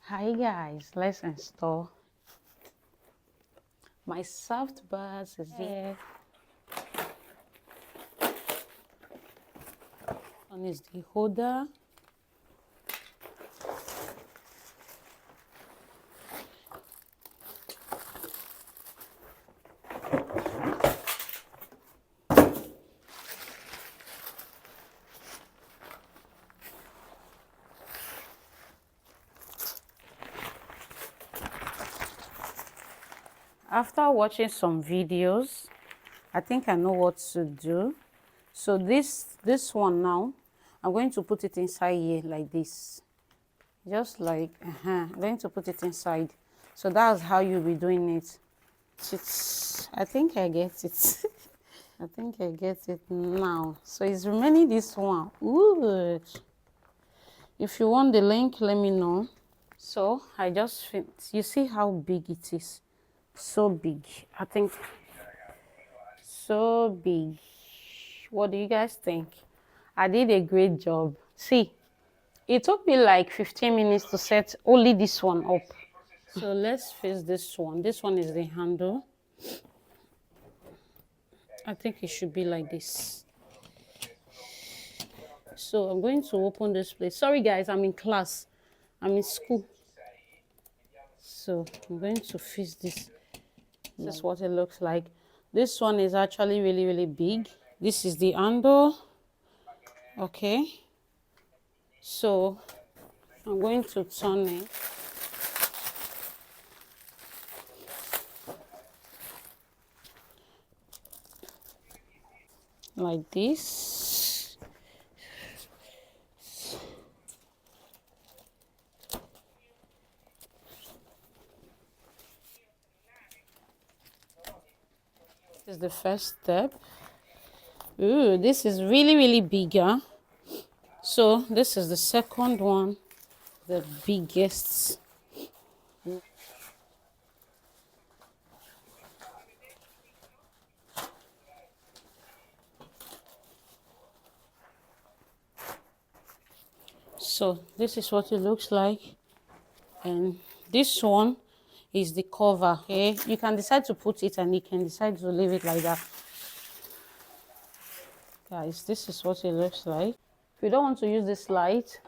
Hi guys, let's install my Softbox is here. One is the holder. After watching some videos, I think I know what to do. So this one now, I'm going to put it inside here like this. Just like, I'm going to put it inside. So that's how you'll be doing it. I think I get it. I think I get it now. So it's remaining this one. Ooh. If you want the link, let me know. So I just, you see how big it is? So big. I think so big. What do you guys think? I did a great job. See, it took me like 15 minutes to set only this one up. So let's face this one. This one is the handle. I think it should be like this. So I'm going to open this place. Sorry guys, I'm in class. I'm in school. So I'm going to face this. This is what it looks like. This one is actually really big. This is the handle. Okay. So I'm going to turn it. Like this. This is the first step. Ooh, this is really bigger. So this is the second one, the biggest. So this is what it looks like, and this one is the cover. Okay, you can decide to put it and you can decide to leave it like that. Guys, this is what it looks like. If you don't want to use this light,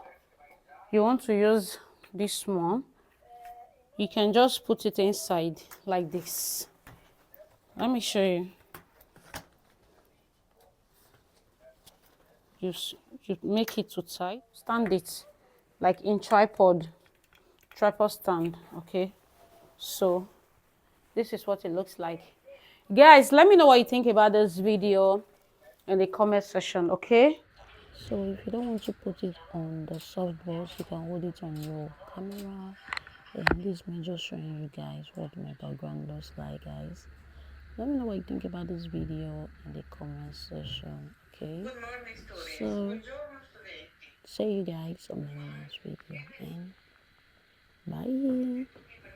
you want to use this one, you can just put it inside like this. Let me show you. You make it too tight, stand it like in tripod stand. Okay, so this is what it looks like. Guys, let me know what you think about this video in the comment section. Okay, so if you don't want to put it on the softbox, you can hold it on your camera. And this is me just showing you guys what my background looks like. Guys, let me know what you think about this video in the comment section. Okay, so see you guys on my next video, and bye.